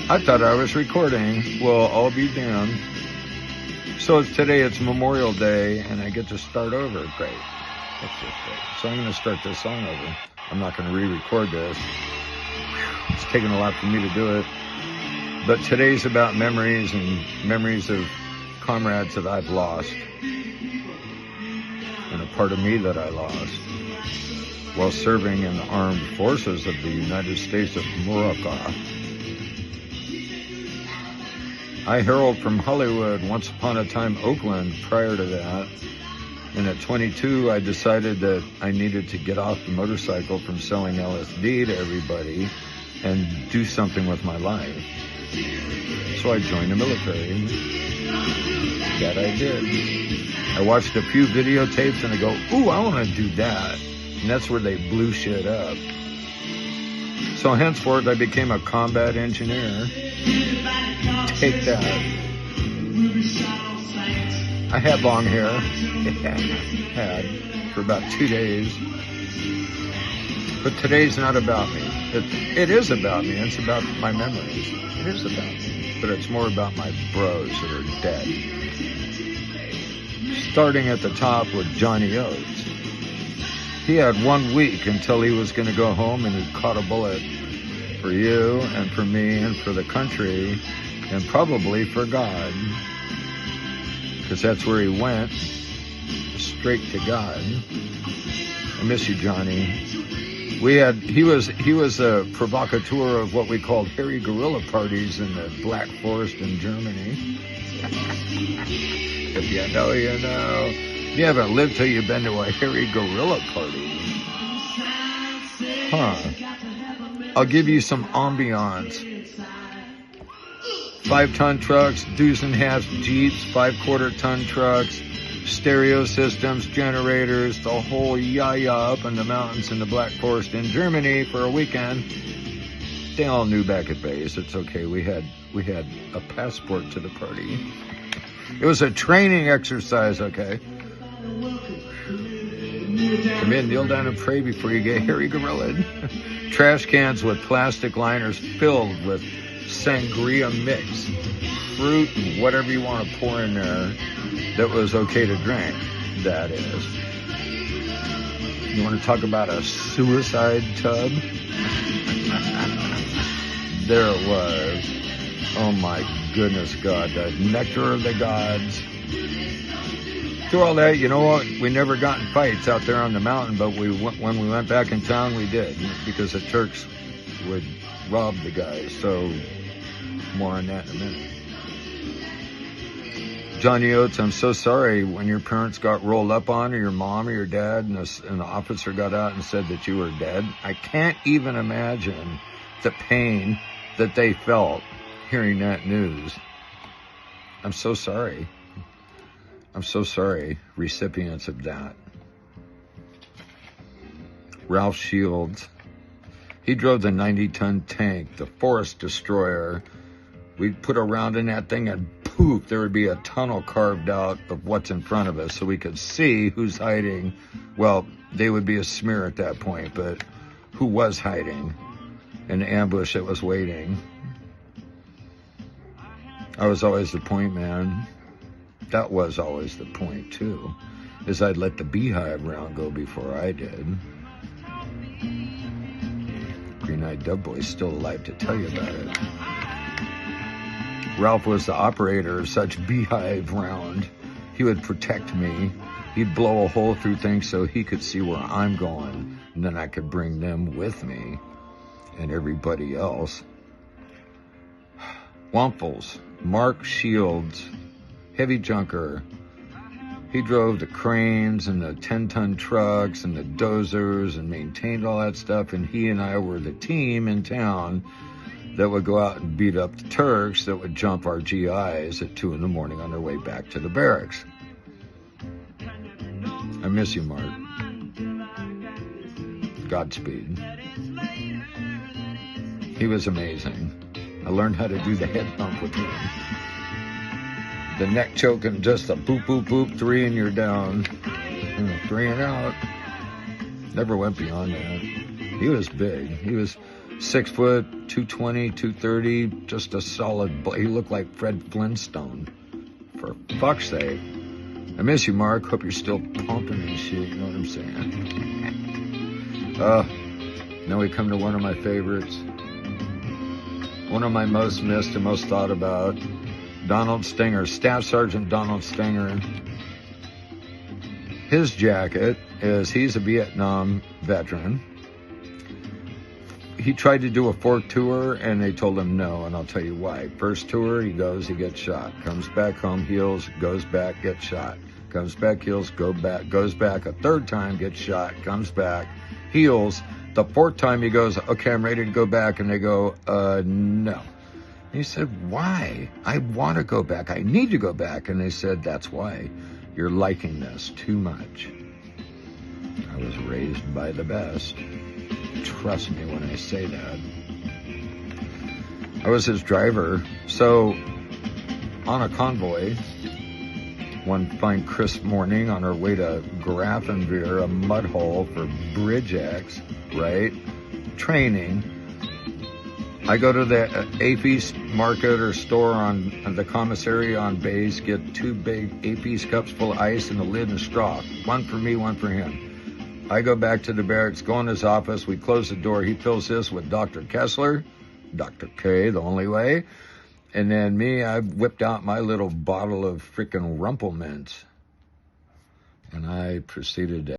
I thought I was recording. Well, I'll be damned. So today it's Memorial Day, and I get to start over. Great. That's just great. So I'm going to start this song over. I'm not going to re-record this. It's taken a lot for me to do it. But today's about memories and memories of comrades that I've lost. And a part of me that I lost while serving in the armed forces of the United States of America. I heralded from Hollywood, once upon a time Oakland prior to that. And at 22, I decided that I needed to get off the motorcycle from selling LSD to everybody and do something with my life. So I joined the military. That I did. I watched a few videotapes and I go, ooh, I want to do that. And that's where they blew shit up. So henceforth, I became a combat engineer. Take that. I had long hair. Had for about 2 days. But today's not about me. It is about me. It's about my memories. It is about me. But it's more about my bros that are dead. Starting at the top with Johnny Oats. He had 1 week until he was going to go home, and he caught a bullet for you and for me and for the country and probably for God, because that's where he went, straight to God. I miss you, Johnny. He was a provocateur of what we called hairy guerrilla parties in the Black Forest in Germany. If you know, you know. You haven't lived till you've been to a hairy gorilla party. Huh. I'll give you some ambiance. 5-ton trucks, do's and halves Jeeps, 5-quarter-ton trucks, stereo systems, generators, the whole yaya up in the mountains in the Black Forest in Germany for a weekend. They all knew back at base. It's okay. We had a passport to the party. It was a training exercise, okay? Come in, kneel down and pray before you get hairy gorillaed. Trash cans with plastic liners filled with sangria mix, fruit and whatever you want to pour in there that was okay to drink, that is. You want to talk about a suicide tub? There it was. Oh my goodness, God, the nectar of the gods. Through all that, you know what? We never got in fights out there on the mountain, but when we went back in town, we did, because the Turks would rob the guys. So, more on that in a minute. Johnny Oats, I'm so sorry when your parents got rolled up on, or your mom or your dad, and the officer got out and said that you were dead. I can't even imagine the pain that they felt hearing that news. I'm so sorry. I'm so sorry, recipients of that. Ralph Shields. He drove the 90-ton tank, the Forest Destroyer. We'd put a round in that thing and poof, there would be a tunnel carved out of what's in front of us so we could see who's hiding. Well, they would be a smear at that point, but who was hiding? An ambush that was waiting. I was always the point man. That was always the point, too, is I'd let the beehive round go before I did. Green-eyed Dove Boy's still alive to tell you about it. Ralph was the operator of such beehive round. He would protect me. He'd blow a hole through things so he could see where I'm going, and then I could bring them with me and everybody else. Wamples, Mark Shields, heavy junker. He drove the cranes and the 10-ton trucks and the dozers and maintained all that stuff, and he and I were the team in town that would go out and beat up the Turks that would jump our GIs at 2 a.m. on their way back to the barracks. I miss you, Mark. Godspeed. He was amazing. I learned how to do the head thump with him. The neck choke and just a boop, boop, boop, 3 and you're down. 3 and out. Never went beyond that. He was big. 6 foot, 220, 230, just a solid, he looked like Fred Flintstone. For fuck's sake. I miss you, Mark. Hope you're still pumping and shit, you know what I'm saying? Now we come to one of my favorites. One of my most missed and most thought about. Donald Stinger, Staff Sergeant Donald Stinger. His jacket is, he's a Vietnam veteran. He tried to do a 4th tour, and they told him no, and I'll tell you why. First tour, he goes, he gets shot. Comes back home, heals, goes back, gets shot. Comes back, heals, goes back. A 3rd time, gets shot, comes back, heals. The 4th time, he goes, okay, I'm ready to go back, and they go, no. He said, why? I want to go back. I need to go back. And they said, that's why. You're liking this too much. I was raised by the best. Trust me when I say that. I was his driver. So, on a convoy, one fine crisp morning on our way to Grafenweer, a mud hole for Bridge X, right? Training. I go to the AP's market or store on the commissary on base, get 2 big AP's cups full of ice and a lid and straw. One for me, one for him. I go back to the barracks, go in his office, we close the door, he fills this with Dr. Kessler, Dr. K, the only way. And then me, I whipped out my little bottle of frickin' Rumpelmints. And I proceeded to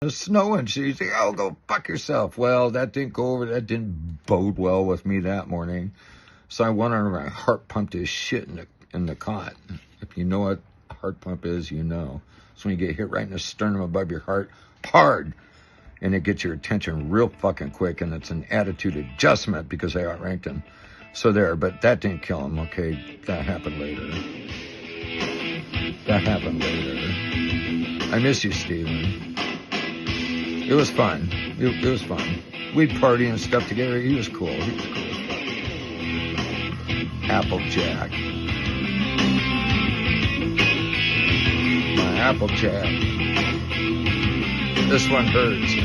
it's snowing. She's like, oh, go fuck yourself. Well, that didn't go over. That didn't bode well with me that morning. So I went on, my heart pumped his shit in the cot. If you know what a heart pump is, you know. It's when you get hit right in the sternum above your heart, hard. And it gets your attention real fucking quick. And it's an attitude adjustment because they outranked him. So there, but that didn't kill him. Okay, that happened later. That happened later. I miss you, Steven. It was fun. It was fun. We'd party and stuff together. He was cool. Applejack. My Applejack. This one hurts.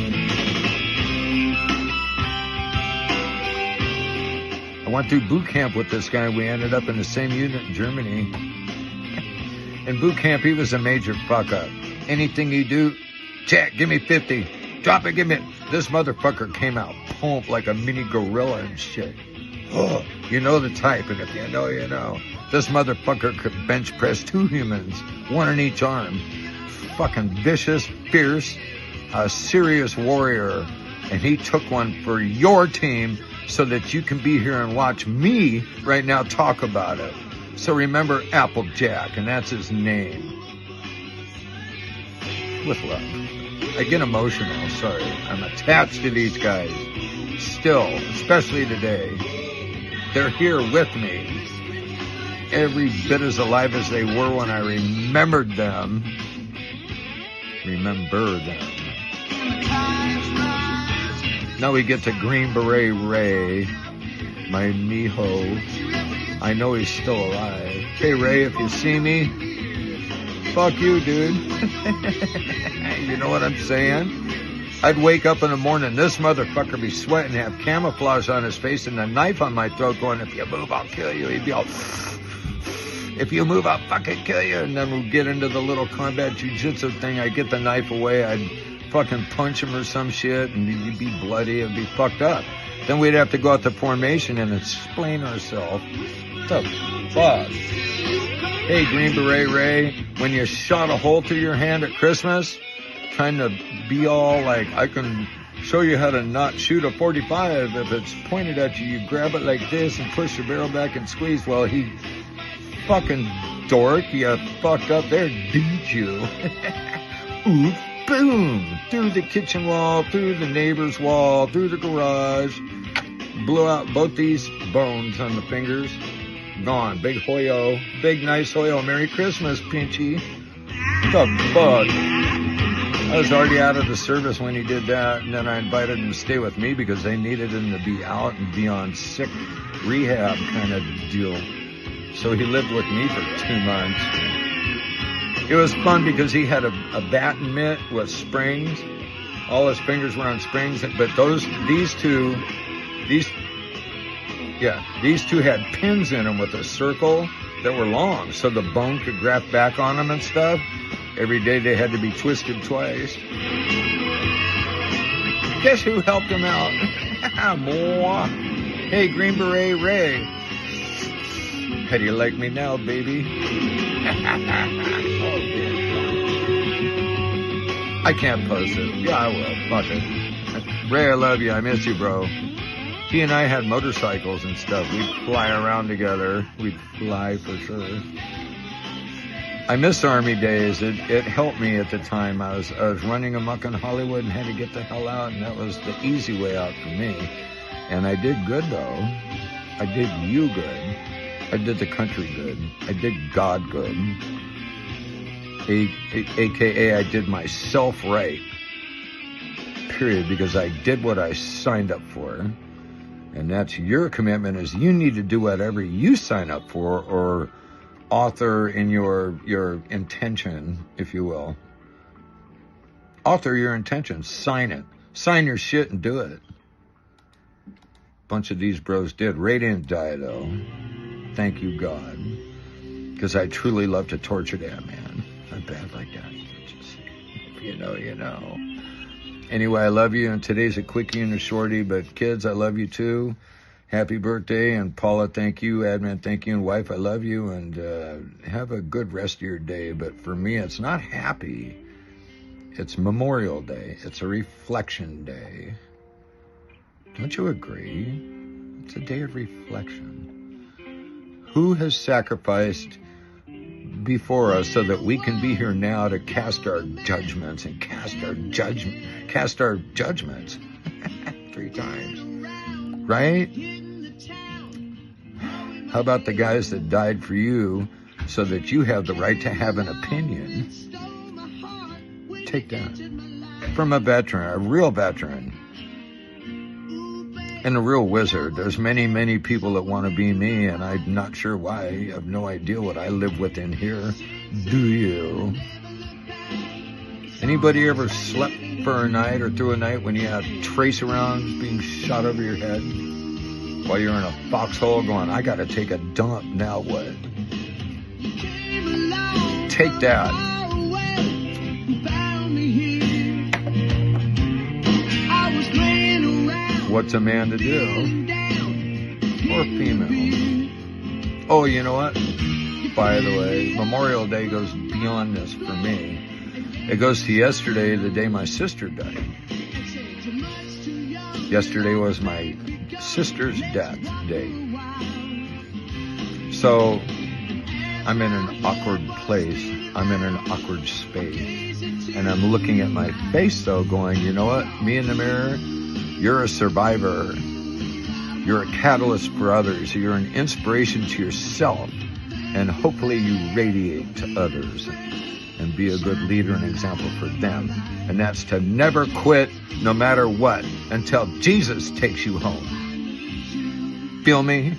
I went through boot camp with this guy. We ended up in the same unit in Germany. In boot camp, he was a major fuck up. Anything you do, Jack, give me 50. Drop it, give me it. This motherfucker came out pumped like a mini gorilla and shit. Oh, you know the type, and if you know, you know. This motherfucker could bench press 2 humans, 1 in each arm. Fucking vicious, fierce, a serious warrior. And he took one for your team so that you can be here and watch me right now talk about it. So remember Applejack, and that's his name. With love. I get emotional, sorry. I'm attached to these guys. Still, especially today. They're here with me. Every bit as alive as they were when I remembered them. Remember them. Now we get to Green Beret Ray, my mijo. I know he's still alive. Hey Ray, if you see me, fuck you, dude. You know what I'm saying? I'd wake up in the morning, this motherfucker be sweating, have camouflage on his face and a knife on my throat going, if you move, I'll kill you. He'd be all, if you move, I'll fucking kill you. And then we'd get into the little combat jujitsu thing. I'd get the knife away. I'd fucking punch him or some shit, and he'd be bloody. It'd be fucked up. Then we'd have to go out to formation and explain ourselves. What the fuck? Hey, Green Beret Ray, when you shot a hole through your hand at Christmas, trying to be all like, I can show you how to not shoot a 45. If it's pointed at you, you grab it like this and push the barrel back and squeeze. Well, he fucking dork, you fucked up there, didn't you? Ooh, boom! Through the kitchen wall, through the neighbor's wall, through the garage. Blew out both these bones on the fingers. Gone. Big hoyo. Big nice hoyo. Merry Christmas, Pinchy. The fuck? I was already out of the service when he did that, and then I invited him to stay with me because they needed him to be out and be on sick rehab kind of deal. So he lived with me for 2 months. It was fun because he had a baton mitt with springs. All his fingers were on springs, but these two had pins in them with a circle that were long, so the bone could graft back on them and stuff. Every day they had to be twisted twice. Guess who helped him out? More. Hey, Green Beret Ray. How do you like me now, baby? I can't post it. Yeah, I will. Fuck it. Ray, I love you. I miss you, bro. He and I had motorcycles and stuff. We'd fly around together. We'd fly for sure. I miss Army days. It helped me at the time. I was running amok in Hollywood and had to get the hell out, and that was the easy way out for me. And I did good, though. I did you good. I did the country good. I did God good. AKA I did myself right. Period. Because I did what I signed up for. And that's your commitment, is you need to do whatever you sign up for, or author in your intention, if you will. Author your intention. Sign it. Sign your shit and do it. Bunch of these bros did. Ray didn't die, though. Thank you, God. Because I truly love to torture that man. I'm bad like that. Just, if you know, you know. Anyway, I love you, and today's a quickie and a shorty, but kids, I love you too. Happy birthday, and Paula, thank you. Admin, thank you, and wife, I love you, and have a good rest of your day. But for me, it's not happy. It's Memorial Day. It's a reflection day. Don't you agree? It's a day of reflection. Who has sacrificed before us so that we can be here now to cast our judgments and cast our judgments 3 times, right? How about the guys that died for you so that you have the right to have an opinion? Take that from a veteran, a real veteran. and a real wizard. There's many, many people that want to be me, and I'm not sure why. I have no idea what I live within here. Do you? Anybody ever slept for a night or through a night when you had tracer rounds being shot over your head while you're in a foxhole going, I gotta take a dump, now what? Take that. What's a man to do? Or female? Oh, you know what? By the way, Memorial Day goes beyond this for me. It goes to yesterday, the day my sister died. Yesterday was my sister's death day. So I'm in an awkward place. I'm in an awkward space. And I'm looking at my face though going, you know what? Me in the mirror, you're a survivor. You're a catalyst for others. You're an inspiration to yourself. And hopefully you radiate to others and be a good leader and example for them. And that's to never quit no matter what until Jesus takes you home. Feel me?